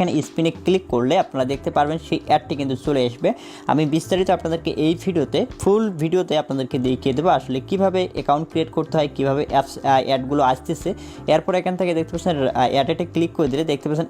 এখানে স্পিনে ক্লিক করলে আপনারা দেখতে পারবেন সেই অ্যাডটি কিন্তু চলে আসবে। আমি বিস্তারিত আপনাদেরকে এই ভিডিওতে ফুল ভিডিওতে আপনাদেরকে দেখিয়ে দেবো আসলে কীভাবে অ্যাকাউন্ট ক্রিয়েট করতে হয়, কীভাবে অ্যাপস অ্যাডগুলো আসতেছে। এরপর এখান থেকে দেখতে পাচ্ছেন অ্যাডে ক্লিক করে দিলে দেখতে পাচ্ছেন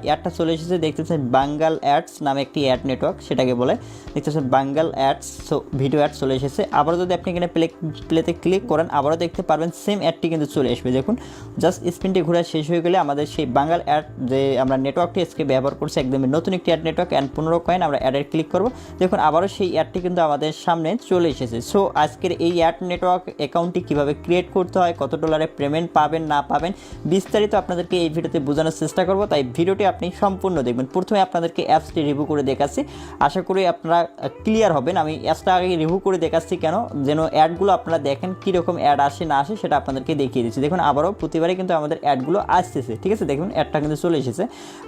অ্যাডটা চলে এসেছে। দেখতে পাচ্ছেন বাঙ্গাল অ্যাডস নামে একটি অ্যাড নেটওয়ার্ক, সেটাকে বলে। দেখতে পাচ্ছেন বাঙ্গাল অ্যাডস, সো ভিডিও অ্যাড চলে এসেছে। আবারও যদি আপনি এখানে প্লেতে ক্লিক করেন আবারও দেখতে পারবেন সেম অ্যাডটি কিন্তু চলে আসবে। দেখুন জাস্ট স্পিনটি ঘোরা শেষ হয়ে গেলে আমাদের সেই বাঙ্গাল অ্যাড যে আমরা নেটওয়ার্কটি আজকে ব্যবহার করছি একদমই নতুন একটি অ্যাড নেটওয়ার্ক, অ্যান্ড 15 কয়েন আমরা অ্যাডে ক্লিক করব। দেখুন আবারও সেই অ্যাডটি কিন্তু আমাদের সামনে চলে এসেছে। সো আজকের এই অ্যাড নেটওয়ার্ক অ্যাকাউন্টটি কীভাবে ক্রিয়েট করতে হয়, কত ডলারে পেমেন্ট পাবেন না পাবেন বিস্তারিত আপনাদেরকে এই ভিডিওতে বোঝানোর চেষ্টা করব, তাই ভিডিওটি আপনি সম্পূর্ণ দেখবেন। প্রথমে আপনাদেরকে অ্যাপসটি রিভিউ করে দেখাচ্ছি, আশা করি আপনারা ক্লিয়ার হবেন। আমি অ্যাপসটা আগে রিভিউ করে দেখাচ্ছি কেন, যেন অ্যাডগুলো আপনারা দেখেন কীরকম অ্যাড আসে না আসে সেটা আপনাদেরকে দেখিয়ে দিচ্ছি। দেখুন আবারও প্রতিবারই কিন্তু আমাদের অ্যাডগুলো আসতেছে, ঠিক আছে। দেখুন অ্যাডটা কিন্তু চলে এসেছে,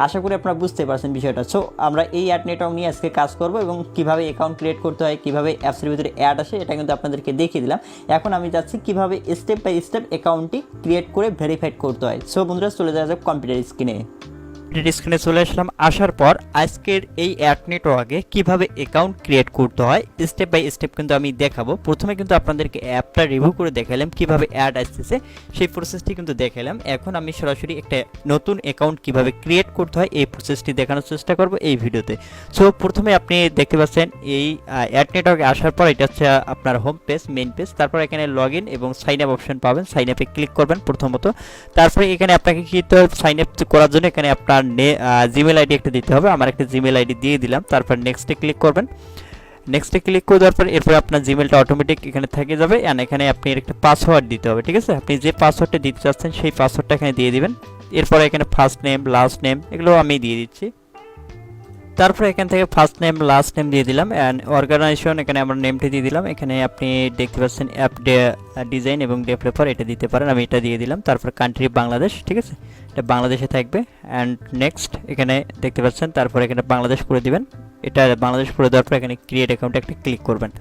আশা করি আপনারা বুঝতে পারছেন বিষয়টা। সো আমরা এই অ্যাড নেটওয়ার্ক নিয়ে আজকে কাজ করব এবং কীভাবে অ্যাকাউন্ট ক্রিয়েট করতে হয়, কীভাবে অ্যাপসের ভিতরে অ্যাড আসে এটা কিন্তু আপনাদেরকে দেখিয়ে দিলাম। এখন আমি যাচ্ছি কীভাবে স্টেপ বাই স্টেপ অ্যাকাউন্টটি ক্রিয়েট করে ভেরিফাইড করতে হয়। সো বন্ধুরা চলে যাওয়া যাক কম্পিউটার স্ক্রিনে। স্ক্রিনে চলে আসলাম। আসার পর আজকের এই অ্যাড নেটওয়ার্কে কীভাবে অ্যাকাউন্ট ক্রিয়েট করতে হয় স্টেপ বাই স্টেপ কিন্তু আমি দেখাবো। প্রথমে কিন্তু আপনাদেরকে অ্যাপটা রিভিউ করে দেখালাম কীভাবে অ্যাড আসতেছে, সেই প্রসেসটি কিন্তু দেখালাম। এখন আমি সরাসরি একটা নতুন অ্যাকাউন্ট কীভাবে ক্রিয়েট করতে হয় এই প্রসেসটি দেখানোর চেষ্টা করব এই ভিডিওতে। সো প্রথমে আপনি দেখতে পাচ্ছেন এই অ্যাড নেটওয়ার্কে আসার পর এটা হচ্ছে আপনার হোম পেজ, মেইন পেজ। তারপর এখানে লগ ইন এবং সাইন আপ অপশন পাবেন, সাইন আপে ক্লিক করবেন প্রথমত। তারপরে এখানে আপনাকে কী সাইন আপ করার জন্য এখানে আপনার জিমেল আইডি একটা দিতে হবে। আমার একটা জিমেল আইডি দিয়ে দিলাম। তারপর নেক্সটে ক্লিক করবেন। নেক্সটে ক্লিক করে দেওয়ার পর এরপর আপনার জিমেলটা অটোমেটিক এখানে থেকে যাবে, অ্যান্ড এখানে আপনি একটা পাসওয়ার্ড দিতে হবে, ঠিক আছে। আপনি যে পাসওয়ার্ডটা দিতে চাচ্ছেন সেই পাসওয়ার্ডটা এখানে দিয়ে দিবেন। এরপর এখানে ফার্স্ট নেম লাস্ট নেম এগুলো আমি দিয়ে দিচ্ছি। তারপরে এখান থেকে ফার্স্ট নেম লাস্ট নেম দিয়ে দিলাম, অ্যান্ড অর্গানাইজেশন এখানে আমরা নেমটি দিয়ে দিলাম। এখানে আপনি দেখতে পাচ্ছেন অ্যাপ ডিজাইন এবং ডেভেলপার এটা দিতে পারেন, আমি এটা দিয়ে দিলাম। তারপর কান্ট্রি বাংলাদেশ, ঠিক আছে, এটা বাংলাদেশে থাকবে। অ্যান্ড নেক্সট এখানে দেখতে পাচ্ছেন, তারপর এখানে বাংলাদেশ করে দিবেন। এটা বাংলাদেশ করে দেওয়ার পর এখানে ক্রিয়েট অ্যাকাউন্টে একটা ক্লিক করবেন।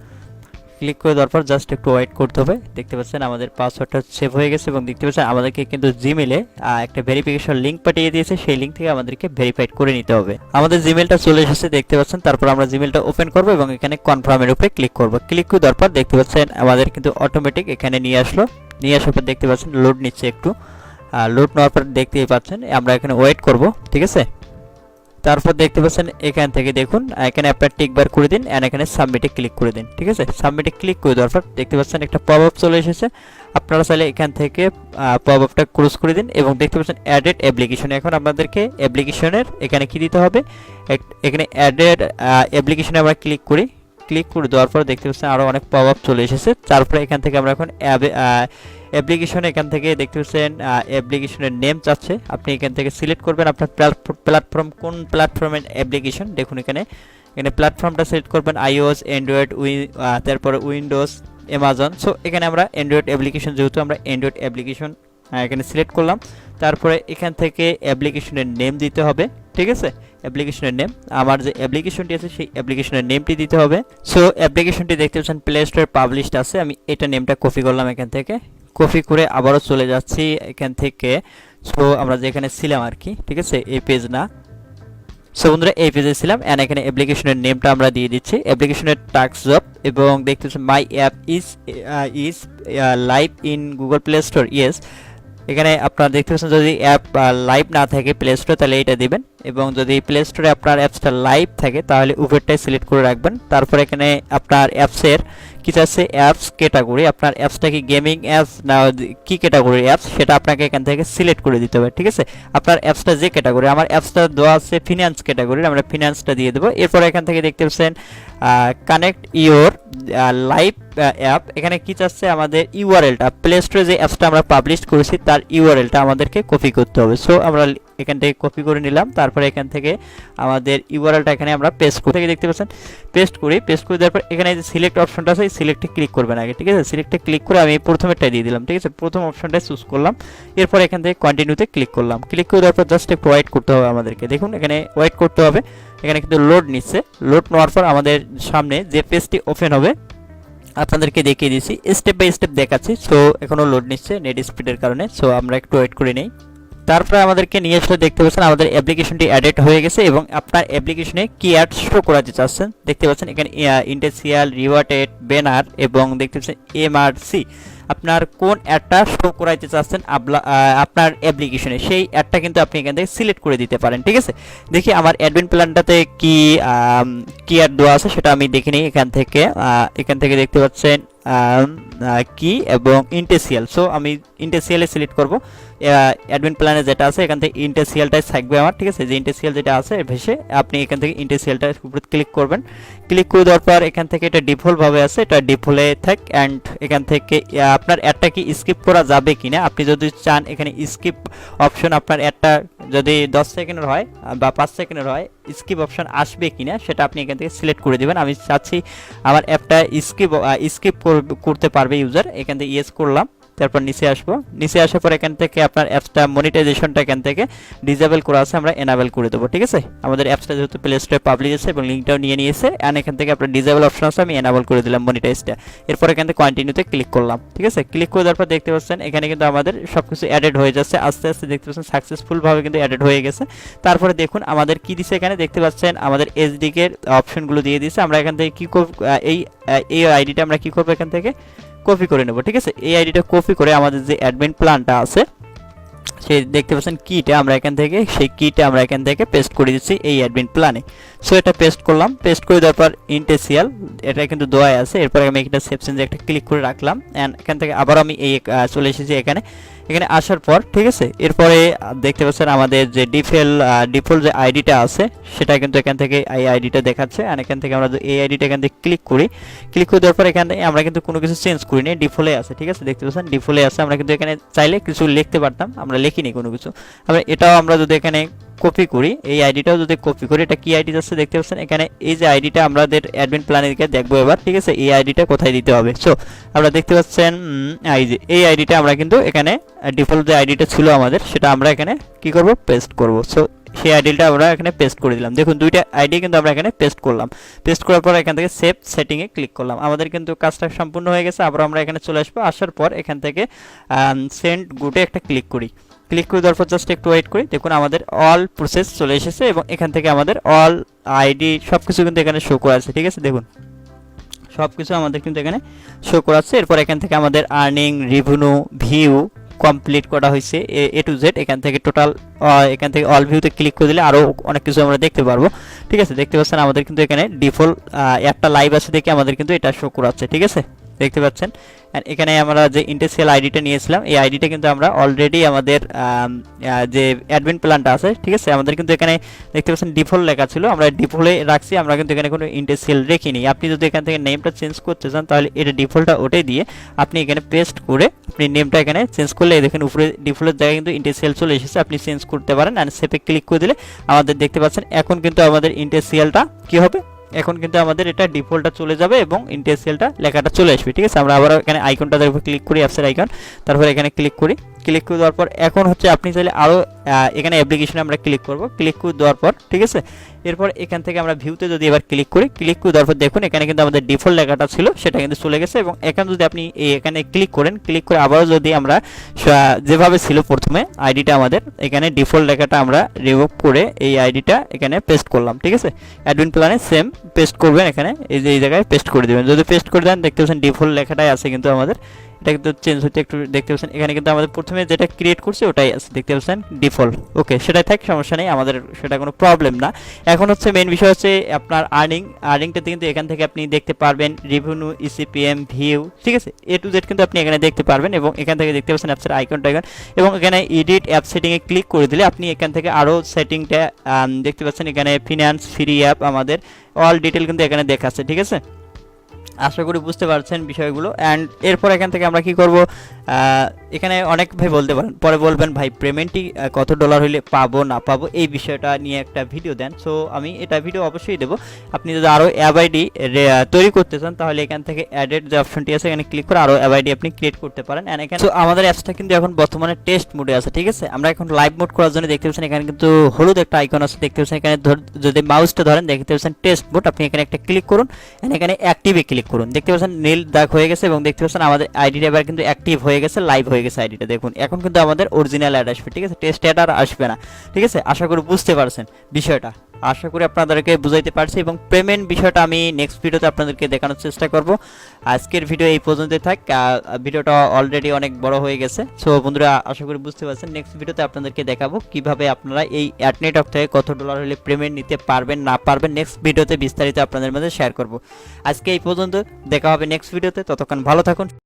ক্লিক করে দেওয়ার পর জাস্ট একটু ওয়েট করতে হবে। দেখতে পাচ্ছেন আমাদের পাসওয়ার্ডটা সেভ হয়ে গেছে এবং দেখতে পাচ্ছেন আমাদেরকে কিন্তু জিমেলে একটা ভেরিফিকেশন লিঙ্ক পাঠিয়ে দিয়েছে, সেই লিঙ্ক থেকে আমাদেরকে ভেরিফাইড করে নিতে হবে। আমাদের জিমেলটা চলে এসেছে দেখতে পাচ্ছেন। তারপর আমরা জিমেলটা ওপেন করব এবং এখানে কনফার্মের উপরে ক্লিক করব। ক্লিক করে দেওয়ার পর দেখতে পাচ্ছেন আমাদের কিন্তু অটোমেটিক এখানে নিয়ে আসলো। নিয়ে আসার পর দেখতে পাচ্ছেন লোড নিচ্ছে একটু। লোড নেওয়ার পর দেখতেই পাচ্ছেন আমরা এখানে ওয়েট করব, ঠিক আছে। তারপর দেখতে পাচ্ছেন এখান থেকে দেখুন এখানে আপনার টিকবার করে দিন, এন্ড এখানে সাবমিটে ক্লিক করে দিন, ঠিক আছে। সাবমিটে ক্লিক করে দেওয়ার পর দেখতে পাচ্ছেন একটা পপ আপ চলে এসেছে। আপনারা চাইলে এখান থেকে পপ আপটা ক্লোজ করে দিন এবং দেখতে পাচ্ছেন অ্যাডেড অ্যাপ্লিকেশন। এখন আপনাদেরকে অ্যাপ্লিকেশনের এখানে কি দিতে হবে, এখানে অ্যাডেড অ্যাপ্লিকেশনে আমরা ক্লিক করি। ক্লিক করে দেওয়ার পর দেখতে পাচ্ছেন আরও অনেক পপ আপ চলে এসেছে। তারপরে এখান থেকে আমরা এখন অ্যাপ্লিকেশন এখান থেকে দেখতে পাচ্ছেন অ্যাপ্লিকেশনের নেম চাচ্ছে, আপনি এখান থেকে সিলেক্ট করবেন আপনার প্ল্যাটফর্ম কোন প্ল্যাটফর্মের অ্যাপ্লিকেশন। দেখুন এখানে প্ল্যাটফর্মটা সিলেক্ট করবেন আইওএস, অ্যান্ড্রয়েড, তারপরে উইন্ডোজ, অ্যামাজন। সো এখানে আমরা অ্যান্ড্রয়েড অ্যাপ্লিকেশন, যেহেতু আমরা অ্যান্ড্রয়েড অ্যাপ্লিকেশন এখানে সিলেক্ট করলাম। তারপরে এখান থেকে অ্যাপ্লিকেশনের নেম দিতে হবে, ঠিক আছে। অ্যাপ্লিকেশনের নেম, আমার যে অ্যাপ্লিকেশনটি আছে সেই অ্যাপ্লিকেশনের নেমটি দিতে হবে। সো অ্যাপ্লিকেশনটি দেখতে পাচ্ছেন প্লে স্টোরে পাবলিশড আছে, আমি এটা নেমটা কপি করলাম এখান থেকে। কপি করে আবারও চলে যাচ্ছি এখান থেকে। সো আমরা যেখানে ছিলাম আর কি, ঠিক আছে, এই পেজ না। সো বন্ধুরা এই পেজে ছিলাম, অ্যান্ড এখানে অ্যাপ্লিকেশনের নেমটা আমরা দিয়ে দিচ্ছি। অ্যাপ্লিকেশনের টাস্ক জব এবং দেখতে পাচ্ছেন মাই app is live in Google play store, yes. এখানে আপনারা দেখতে পাচ্ছেন যদি অ্যাপ লাইভ না থাকে প্লে স্টোরে তাহলে এটা দিবেন, এবং যদি প্লে স্টোরে আপনার অ্যাপসটা লাইভ থাকে তাহলে উভয়টাই সিলেক্ট করে রাখবেন। তারপর এখানে আপনার অ্যাপসের কি আছে অ্যাপস ক্যাটাগরি, আপনার অ্যাপসটা কি গেমিং অ্যাপস না কি ক্যাটাগরির অ্যাপস সেটা আপনাকে এখান থেকে সিলেক্ট করে দিতে হবে, ঠিক আছে। আপনার অ্যাপসটা যে ক্যাটাগরি, আমার অ্যাপসটা দেওয়া আছে ফিনান্স ক্যাটাগরির, আমরা ফিনান্সটা দিয়ে দেবো। এরপর এখান থেকে দেখতে পাচ্ছেন কানেক্ট ইওর লাইভ অ্যাপ, এখানে কি চাচ্ছে আমাদের ইউআরএলটা, প্লে স্টোরে যে অ্যাপসটা আমরা পাবলিশ করেছি তার ইউআরএলটা আমাদেরকে কপি করতে হবে। সো আমরা এখান থেকে কপি করে নিলাম। তারপরে এখান থেকে আমাদের ইউআরএলটা এখানে আমরা পেস্ট করে দেখতে পাচ্ছেন পেস্ট করে দেওয়ার পর এখানে যে সিলেক্ট অপশনটা আছে এই সিলেক্টে ক্লিক করবেন আগে, ঠিক আছে। সিলেক্টে ক্লিক করে আমি প্রথমেরটা দিয়ে দিলাম, ঠিক আছে, প্রথম অপশনটা চুজ করলাম। এরপর এখান থেকে কন্টিনিউতে ক্লিক করলাম। ক্লিক করে দেওয়ার পর জাস্ট একটু ওয়েট করতে হবে আমাদেরকে। দেখুন এখানে ওয়েট করতে হবে, এখানে কিন্তু লোড নিচ্ছে। লোড নেওয়ার পর আমাদের সামনে যে পেজটি ওপেন হবে আপনাদেরকে দেখিয়ে দিচ্ছি, স্টেপ বাই স্টেপ দেখাচ্ছি। সো এখনও লোড নিচ্ছে নেট স্পিডের কারণে, সো আমরা একটু ওয়েট করে নেই। তারপরে আমাদেরকে নিয়ে আসলে দেখতে পাচ্ছেন আমাদের অ্যাপ্লিকেশনটি অ্যাডেড হয়ে গেছে এবং আপনার অ্যাপ্লিকেশনে কি অ্যাড শো করাতে চাচ্ছেন দেখতে পাচ্ছেন এখানে ইন্টেন্সিয়াল, রিওয়ার্ডেড, ব্যানার এবং দেখতে পাচ্ছেন এমআরসি। আপনার কোন অ্যাডটা শো করাইতে চাচ্ছেন আপনার অ্যাপ্লিকেশনে, সেই অ্যাডটা কিন্তু আপনি এখান থেকে সিলেক্ট করে দিতে পারেন। ঠিক আছে, দেখি আমার অ্যাডমিন প্ল্যানটাতে কি অ্যাড দেওয়া আছে সেটা আমি দেখে নিই এখান থেকে দেখতে পাচ্ছেন কি এবং ইন্টেন্সিয়াল। সো আমি ইন্টেন্সিয়ালে সিলেক্ট করব। অ্যাডমিন প্ল্যানে যেটা আছে এখান থেকে ইন্টেন্সিয়ালটাই থাকবে আমার। ঠিক আছে, যে ইন্টেন্সিয়াল যেটা আছে ভেসে আপনি এখান থেকে ইন্টেন্সিয়ালটার উপরে ক্লিক করবেন। ক্লিক করে দেওয়ার পর এখান থেকে এটা ডিফল্টভাবে আছে, এটা ডিফল্টে থাক। অ্যান্ড এখান থেকে আপনার অ্যাডটা কি স্কিপ করা যাবে কিনা, আপনি যদি চান এখানে স্কিপ অপশন, আপনার অ্যাডটা যদি 10 সেকেন্ডের হয় বা 5 সেকেন্ডের হয় স্কিপ অপশন আসবে কিনা সেটা আপনি এখান থেকে সিলেক্ট করে দেবেন। আমি চাচ্ছি আমার অ্যাপটা স্কিপ করতে পারবে ইউজার, এখান থেকে ইয়েস করলাম। তারপর নিচে আসবো, নিচে আসার পর এখান থেকে আপনার অ্যাপসটা মনিটাইজেশনটা এখান থেকে ডিসেবল করা আছে, আমরা এনাবেল করে দেবো। ঠিক আছে, আমাদের অ্যাপসটা যেহেতু প্লে স্টোরে পাবলিক আছে এবং লিঙ্কটাও নিয়ে নিয়েছে, অ্যান্ড এখান থেকে আপনার ডিসেবল অপশন আছে, আমি এনাবেল করে দিলাম মনিটাইজটা। এরপর এখান থেকে কন্টিনিউতে ক্লিক করলাম। ঠিক আছে, ক্লিক করে দেওয়ার পর দেখতে পাচ্ছেন এখানে কিন্তু আমাদের সব কিছু অ্যাডেড হয়ে যাচ্ছে আস্তে আস্তে। দেখতে পাচ্ছেন সাকসেসফুলভাবে কিন্তু অ্যাডেড হয়ে গেছে। তারপরে দেখুন আমাদের কি দিছে, এখানে দেখতে পাচ্ছেন আমাদের এসডিকের অপশনগুলো দিয়ে দিয়েছে। আমরা এখান থেকে কি এই আইডিটা আমরা কি করবো, এখান থেকে কপি করে নেব। ঠিক আছে, এই আইডিটা কপি করে আমাদের যে অ্যাডমিন প্ল্যানটা আছে সেই দেখতে পাচ্ছেন কিটা আমরা এখান থেকে পেস্ট করে দিচ্ছি এই অ্যাডমিন প্ল্যানে। সো এটা পেস্ট করলাম, পেস্ট করে দেওয়ার পর ইন্টেন্সিয়াল এটা কিন্তু দোয়ায় আছে। এরপর আমি এখানে সেভ চেঞ্জে একটা ক্লিক করে রাখলাম, অ্যান্ড এখান থেকে আবার আমি চলে এসেছি এখানে আসার পর। ঠিক আছে, এরপরে দেখতে পাচ্ছেন আমাদের যে ডিফল্ট যে আইডিটা আছে সেটা কিন্তু এখান থেকে এই আইডিটা দেখাচ্ছে। আর এখান থেকে আমরা এই আইডিটা এখান থেকে ক্লিক করে দেওয়ার পর এখানে আমরা কিন্তু কোনো কিছু চেঞ্জ করিনি, ডিফল্টে আছে। ঠিক আছে, দেখতে পাচ্ছেন ডিফল্টে আছে। আমরা কিন্তু এখানে চাইলে কিছু লিখতে পারতাম, আমরা লিখিনি কোনো কিছু। এটাও আমরা যদি এখানে কপি করি, এই আইডিটাও যদি কপি করি, এটা কি আইডি যাচ্ছে দেখতে পাচ্ছেন এখানে, এই যে আইডিটা আমাদের অ্যাডমিন প্ল্যানে দিকে দেখবো এবার। ঠিক আছে, এই আইডিটা কোথায় দিতে হবে। সো আমরা দেখতে পাচ্ছেন এই আইডিটা আমরা কিন্তু এখানে ডিফল্ট যে আইডিটা ছিল আমাদের সেটা আমরা এখানে কি করব, পেস্ট করব। সো সেই আইডিটা আমরা এখানে পেস্ট করে দিলাম। দেখুন দুইটা আইডি কিন্তু আমরা এখানে পেস্ট করলাম। পেস্ট করার পর এখান থেকে সেভ সেটিংয়ে ক্লিক করলাম। আমাদের কিন্তু কাজটা সম্পূর্ণ হয়ে গেছে। আবার আমরা এখানে চলে আসবো, আসার পর এখান থেকে সেন্ড গুটে একটা ক্লিক করি। ক্লিক করে দেওয়ার পর জাস্ট একটু ওয়েট করি। দেখুন আমাদের অল প্রসেস চলে এসেছে এবং এখান থেকে আমাদের অল আইডি সব কিছু কিন্তু এখানে শো করা আছে। ঠিক আছে, দেখুন সব কিছু আমাদের কিন্তু এখানে শো করাচ্ছে। এরপর এখান থেকে আমাদের আর্নিং, রেভিনিউ, ভিউ কমপ্লিট করা হয়েছে এ টু জেড। এখান থেকে টোটাল এখান থেকে অল ভিউতে ক্লিক করে দিলে আরও অনেক কিছু আমরা দেখতে পারবো। ঠিক আছে, দেখতে পাচ্ছেন আমাদের কিন্তু এখানে ডিফল্ট একটা লাইভ আছে দেখে আমাদের কিন্তু এটা শো করাচ্ছে। ঠিক আছে, দেখতে পাচ্ছেন এখানে আমরা যে ইন্টেন্সিয়াল আইডিটা নিয়েছিলাম এই আইডিটা কিন্তু আমরা অলরেডি আমাদের যে অ্যাডমিন প্ল্যানটা আছে, ঠিক আছে, আমাদের কিন্তু এখানে দেখতে পাচ্ছেন ডিফল্ট লেখা ছিল, আমরা ডিফল্টে রাখছি, আমরা কিন্তু এখানে কোনো ইন্টেন্সিয়াল রেখিনি। আপনি যদি এখান থেকে নেমটা চেঞ্জ করতে চান তাহলে এটা ডিফল্টটা ওটাই দিয়ে আপনি এখানে পেস্ট করে আপনি নেমটা এখানে চেঞ্জ করলে দেখেন উপরে ডিফল্টের জায়গায় কিন্তু ইন্টেন্সিয়াল চলে এসেছে, আপনি চেঞ্জ করতে পারেন। আর সেভে ক্লিক করে দিলে আমাদের দেখতে পাচ্ছেন এখন কিন্তু আমাদের ইন্টেন্সিয়ালটা কি হবে, এখন কিন্তু আমাদের এটা ডিফল্টটা চলে যাবে এবং ইন্টেন্সিয়ালটা লেখাটা চলে আসবে। ঠিক আছে, আমরা আবার এখানে আইকনটার উপর ক্লিক করি, অ্যাপসের আইকন, তারপর এখানে ক্লিক করি। ক্লিক করে দেওয়ার পর এখন হচ্ছে আপনি চাইলে আরও এখানে অ্যাপ্লিকেশনে আমরা ক্লিক করব। ক্লিক করে দেওয়ার পর ঠিক আছে, এরপর এখান থেকে আমরা ভিউতে যদি এবার ক্লিক করি, ক্লিক করে দেওয়ার পর দেখুন এখানে কিন্তু আমাদের ডিফল্ট লেখাটা ছিল সেটা কিন্তু চলে গেছে। এবং এখন যদি আপনি এখানে ক্লিক করেন, ক্লিক করে আবারও যদি আমরা যেভাবে ছিল প্রথমে আইডিটা আমাদের এখানে ডিফল্ট লেখাটা আমরা রিমুভ করে এই আইডিটা এখানে পেস্ট করলাম। ঠিক আছে, অ্যাডমিন প্ল্যানে সেম পেস্ট করবেন, এখানে এই জায়গায় পেস্ট করে দেবেন। যদি পেস্ট করে দেন দেখতে পাচ্ছেন ডিফল্ট লেখাটাই আছে কিন্তু আমাদের, এটা কিন্তু চেঞ্জ হতে একটু দেখতে পাচ্ছেন এখানে কিন্তু আমাদের প্রথমে যেটা ক্রিয়েট করছে ওটাই আছে, দেখতে পাচ্ছেন ডিফল্ট। ওকে, সেটাই থাক, সমস্যা নেই, আমাদের সেটা কোনো প্রবলেম না। এখন হচ্ছে মেন বিষয় হচ্ছে আপনার আর্নিংটাতে কিন্তু এখান থেকে আপনি দেখতে পারবেন রেভিনিউ, ইসিপিএম, ভিউ, ঠিক আছে, এ টু জেড কিন্তু আপনি এখানে দেখতে পারবেন। এবং এখান থেকে দেখতে পাচ্ছেন অ্যাপসের আইকনটা এবং এখানে এডিট অ্যাপ সেটিংয়ে ক্লিক করে দিলে আপনি এখান থেকে আরও সেটিংটা দেখতে পাচ্ছেন। এখানে ফিনান্স, ফ্রি অ্যাপ, আমাদের অল ডিটেল কিন্তু এখানে দেখাচ্ছে। ঠিক আছে, আশা করি বুঝতে পারছেন বিষয়গুলো। অ্যান্ড এরপর এখান থেকে আমরা কি করব, এখানে অনেক ভাই বলতে পারেন, পরে বলবেন ভাই পেমেন্টটি কত ডলার হইলে পাবো না পাবো এই বিষয়টা নিয়ে একটা ভিডিও দেন। সো আমি এটা ভিডিও অবশ্যই দেবো। আপনি যদি আরও অ্যাপ আইডি তৈরি করতে চান তাহলে এখান থেকে অ্যাডেড যে অপশনটি আছে এখানে ক্লিক করে আরও অ্যাপ আইডি আপনি ক্রিয়েট করতে পারেন। অ্যান্ড এখানে আমাদের অ্যাপসটা কিন্তু এখন বর্তমানে টেস্ট মোডে আছে। ঠিক আছে, আমরা এখন লাইভ মোড করার জন্য দেখতে পাচ্ছেন এখানে কিন্তু হলুদ একটা আইকন আছে, দেখতে পাচ্ছেন এখানে যদি মাউসটা ধরেন দেখতে পাচ্ছেন টেস্ট মোড, আপনি এখানে একটা ক্লিক করুন, এখানে অ্যাক্টিভে ক্লিক করুন। দেখতে পাচ্ছেন নীল দাগ হয়ে গেছে এবং দেখতে পাচ্ছেন আমাদের আইডিটা এবার কিন্তু অ্যাক্টিভ হয়ে গেছে, লাইভ হয়ে গেছে আইডিটা। দেখুন এখন কিন্তু আমাদের অরিজিনাল অ্যাড আসবে, ঠিক আছে, টেস্ট অ্যাড আর আসবে না। ঠিক আছে, আশা করি বুঝতে পারছেন বিষয়টা, আশা করি আপনাদেরকে বুঝাইতে পারছি। এবং পেমেন্ট বিষয়টা আমি নেক্সট ভিডিওতে আপনাদেরকে দেখানোর চেষ্টা করব। আজকের ভিডিও এই পর্যন্তই থাক, ভিডিওটা অলরেডি অনেক বড় হয়ে গেছে। সো বন্ধুরা আশা করি বুঝতে পারছেন, নেক্সট ভিডিওতে আপনাদেরকে দেখাবো কিভাবে আপনারা এই অ্যাড নেটওয়ার্ক থেকে কত ডলার হলে পেমেন্ট নিতে পারবেন না পারবেন, নেক্সট ভিডিওতে বিস্তারিত আপনাদের মধ্যে শেয়ার করব। আজকে এই পর্যন্ত, দেখা হবে নেক্সট ভিডিওতে, ততক্ষণ ভালো থাকুন।